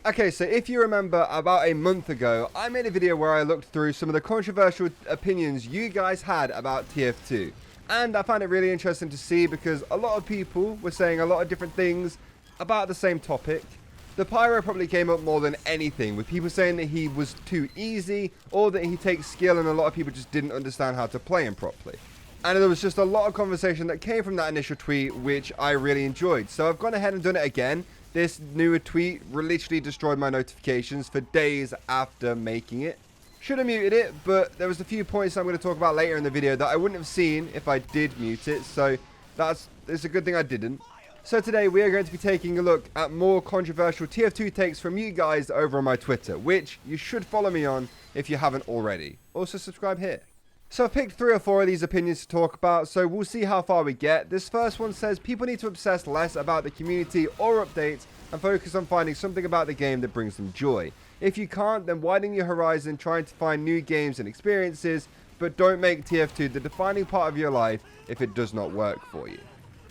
Okay, so if you remember, about a month ago, I made a video where I looked through some of the controversial opinions you guys had about TF2. And I found it really interesting to see because a lot of people were saying a lot of different things about the same topic. The Pyro probably came up more than anything, with people saying that he was too easy or that he takes skill and a lot of people just didn't understand how to play him properly. And there was just a lot of conversation that came from that initial tweet, which I really enjoyed. So I've gone ahead and done it again. This newer tweet literally destroyed my notifications for days after making it. Should have muted it, but there was a few points I'm going to talk about later in the video that I wouldn't have seen if I did mute it. So it's a good thing I didn't. So today we are going to be taking a look at more controversial TF2 takes from you guys over on my Twitter, which you should follow me on if you haven't already. Also subscribe here. So I've picked 3 or 4 of these opinions to talk about, so we'll see how far we get. This first one says people need to obsess less about the community or updates and focus on finding something about the game that brings them joy. If you can't, then widen your horizon trying to find new games and experiences, but don't make TF2 the defining part of your life if it does not work for you.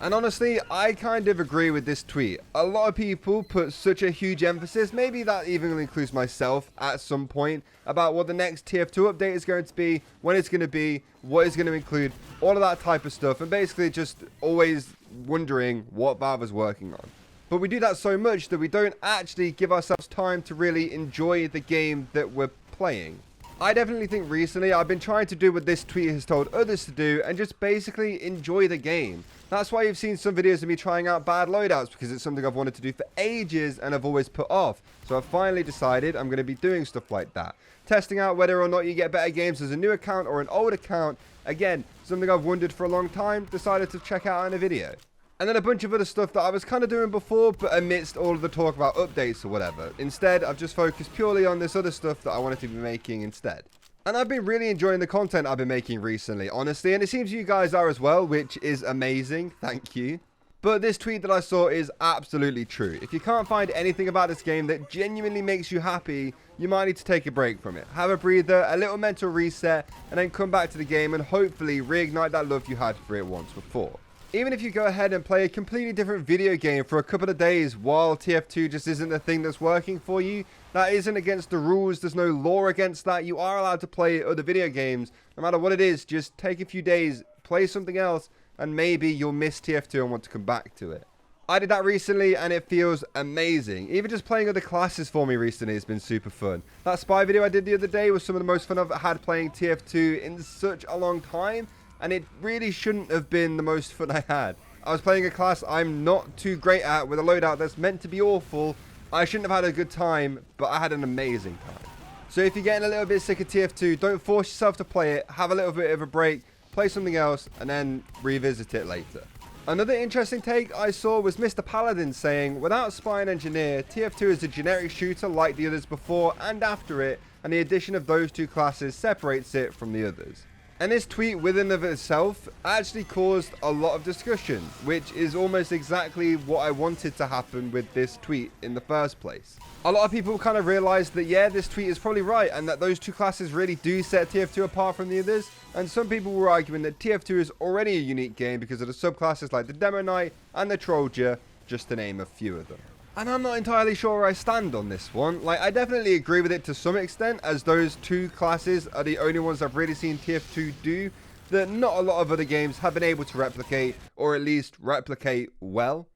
And honestly, I kind of agree with this tweet. A lot of people put such a huge emphasis, maybe that even includes myself at some point, about what the next TF2 update is going to be, when it's going to be, what it's going to include, all of that type of stuff, and basically just always wondering what Valve is working on. But we do that so much that we don't actually give ourselves time to really enjoy the game that we're playing. I definitely think recently I've been trying to do what this tweet has told others to do and just basically enjoy the game. That's why you've seen some videos of me trying out bad loadouts, because it's something I've wanted to do for ages and I've always put off. So I've finally decided I'm going to be doing stuff like that. Testing out whether or not you get better games as a new account or an old account. Again, something I've wondered for a long time, decided to check out in a video. And then a bunch of other stuff that I was kind of doing before, but amidst all of the talk about updates or whatever. Instead, I've just focused purely on this other stuff that I wanted to be making instead. And I've been really enjoying the content I've been making recently, honestly, and it seems you guys are as well, which is amazing. Thank you. But this tweet that I saw is absolutely true. If you can't find anything about this game that genuinely makes you happy, you might need to take a break from it. Have a breather, a little mental reset, and then come back to the game and hopefully reignite that love you had for it once before. Even if you go ahead and play a completely different video game for a couple of days while TF2 just isn't the thing that's working for you, that isn't against the rules, there's no law against that, you are allowed to play other video games, no matter what it is, just take a few days, play something else, and maybe you'll miss TF2 and want to come back to it. I did that recently and it feels amazing. Even just playing other classes for me recently has been super fun. That spy video I did the other day was some of the most fun I've had playing TF2 in such a long time. And it really shouldn't have been the most fun I had. I was playing a class I'm not too great at with a loadout that's meant to be awful. I shouldn't have had a good time, but I had an amazing time. So if you're getting a little bit sick of TF2, don't force yourself to play it. Have a little bit of a break, play something else, and then revisit it later. Another interesting take I saw was Mr. Paladin saying, without Spy and Engineer, TF2 is a generic shooter like the others before and after it, and the addition of those two classes separates it from the others. And this tweet within of itself actually caused a lot of discussion, which is almost exactly what I wanted to happen with this tweet in the first place. A lot of people kind of realized that, yeah, this tweet is probably right, and that those two classes really do set TF2 apart from the others. And some people were arguing that TF2 is already a unique game because of the subclasses like the Demo Knight and the Trolldier, just to name a few of them. And I'm not entirely sure where I stand on this one. Like, I definitely agree with it to some extent, as those two classes are the only ones I've really seen TF2 do that not a lot of other games have been able to replicate, or at least replicate well.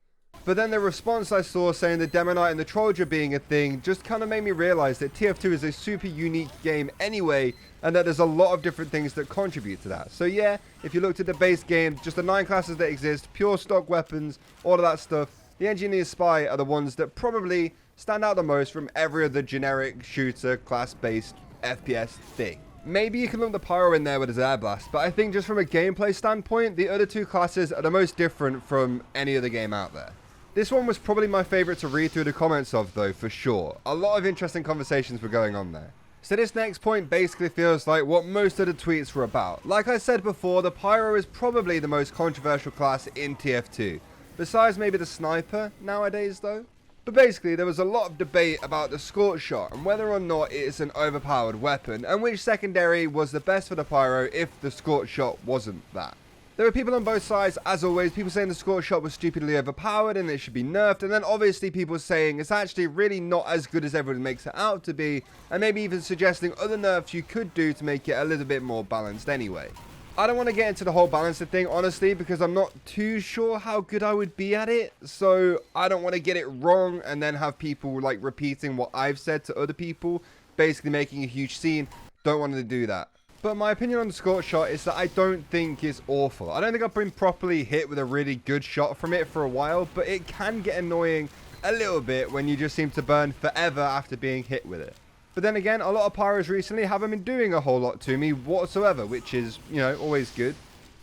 But then the response I saw saying the Demo Knight and the Trolldier being a thing just kind of made me realize that TF2 is a super unique game anyway, and that there's a lot of different things that contribute to that. So yeah, if you looked at the base game, just the 9 classes that exist, pure stock weapons, all of that stuff, the Engineer Spy are the ones that probably stand out the most from every other generic shooter class-based FPS thing. Maybe you can lump the Pyro in there with his air blast, but I think just from a gameplay standpoint, the other two classes are the most different from any other game out there. This one was probably my favorite to read through the comments of though, for sure. A lot of interesting conversations were going on there. So this next point basically feels like what most of the tweets were about. Like I said before, the Pyro is probably the most controversial class in TF2. Besides maybe the Sniper nowadays though. But basically there was a lot of debate about the Scorch Shot and whether or not it is an overpowered weapon and which secondary was the best for the Pyro if the Scorch Shot wasn't that. There were people on both sides, as always, people saying the scorch shot was stupidly overpowered and it should be nerfed, and then obviously people saying it's actually really not as good as everyone makes it out to be, and maybe even suggesting other nerfs you could do to make it a little bit more balanced anyway. I don't want to get into the whole balancing thing, honestly, because I'm not too sure how good I would be at it, so I don't want to get it wrong and then have people like repeating what I've said to other people, basically making a huge scene. Don't want to do that. But my opinion on the scorch shot is that I don't think it's awful. I don't think I've been properly hit with a really good shot from it for a while, but it can get annoying a little bit when you just seem to burn forever after being hit with it. But then again, a lot of pyros recently haven't been doing a whole lot to me whatsoever, which is, you know, always good.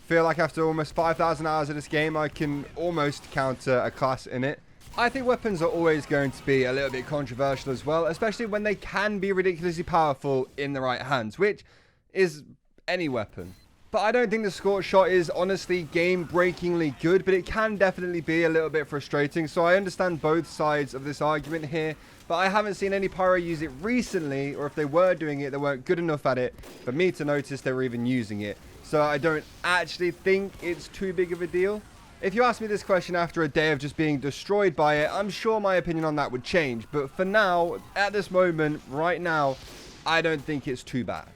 Feel like after almost 5,000 hours of this game, I can almost counter a class in it. I think weapons are always going to be a little bit controversial as well, especially when they can be ridiculously powerful in the right hands, which is any weapon. But I don't think the scorch shot is honestly game-breakingly good, but it can definitely be a little bit frustrating. So I understand both sides of this argument here, but I haven't seen any pyro use it recently, or if they were doing it, they weren't good enough at it for me to notice they were even using it. So I don't actually think it's too big of a deal. If you ask me this question after a day of just being destroyed by it, I'm sure my opinion on that would change. But for now, at this moment, right now, I don't think it's too bad.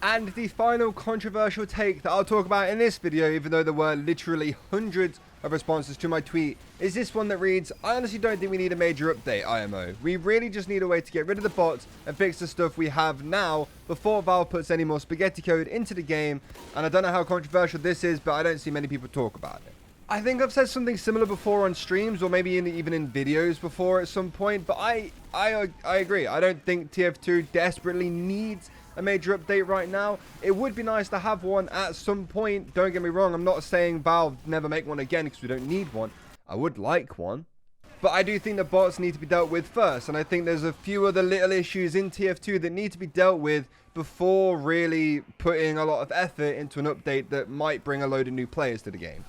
And the final controversial take that I'll talk about in this video, even though there were literally hundreds of responses to my tweet, is this one that reads, I honestly don't think we need a major update, IMO. We really just need a way to get rid of the bots and fix the stuff we have now before Valve puts any more spaghetti code into the game. And I don't know how controversial this is, but I don't see many people talk about it. I think I've said something similar before on streams, or maybe even in videos before at some point, but I agree. I don't think TF2 desperately needs a major update right now. It would be nice to have one at some point. Don't get me wrong, I'm not saying Valve never make one again because we don't need one. I would like one. But I do think the bots need to be dealt with first, and I think there's a few other little issues in TF2 that need to be dealt with before really putting a lot of effort into an update that might bring a load of new players to the game.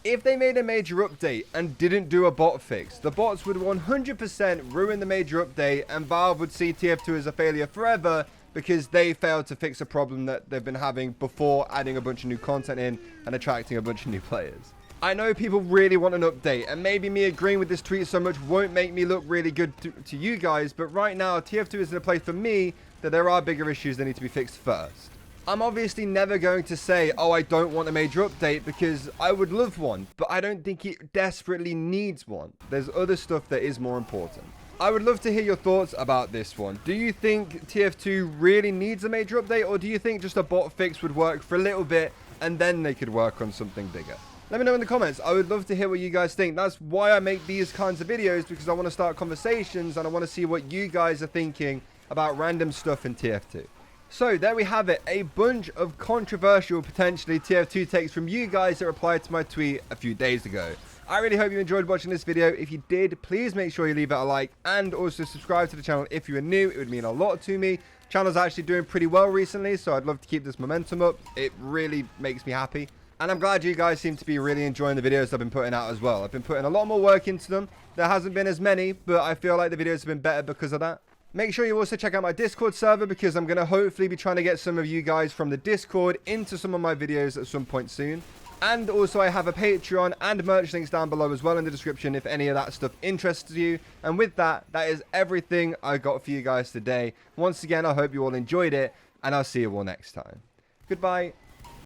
If they made a major update and didn't do a bot fix, the bots would 100% ruin the major update, and Valve would see TF2 as a failure forever because they failed to fix a problem that they've been having before adding a bunch of new content in and attracting a bunch of new players. I know people really want an update, and maybe me agreeing with this tweet so much won't make me look really good to you guys, but right now TF2 is in a place for me that there are bigger issues that need to be fixed first. I'm obviously never going to say, oh, I don't want a major update, because I would love one, but I don't think it desperately needs one. There's other stuff that is more important. I would love to hear your thoughts about this one. Do you think TF2 really needs a major update, or do you think just a bot fix would work for a little bit and then they could work on something bigger? Let me know in the comments. I would love to hear what you guys think. That's why I make these kinds of videos, because I want to start conversations and I want to see what you guys are thinking about random stuff in TF2. So there we have it, a bunch of controversial, potentially TF2 takes from you guys that replied to my tweet a few days ago. I really hope you enjoyed watching this video. If you did, please make sure you leave it a like and also subscribe to the channel if you are new. It would mean a lot to me. Channel's actually doing pretty well recently, so I'd love to keep this momentum up. It really makes me happy. And I'm glad you guys seem to be really enjoying the videos I've been putting out as well. I've been putting a lot more work into them. There hasn't been as many, but I feel like the videos have been better because of that. Make sure you also check out my Discord server, because I'm going to hopefully be trying to get some of you guys from the Discord into some of my videos at some point soon. And also I have a Patreon and merch links down below as well in the description if any of that stuff interests you. And with that, that is everything I got for you guys today. Once again, I hope you all enjoyed it, and I'll see you all next time. Goodbye.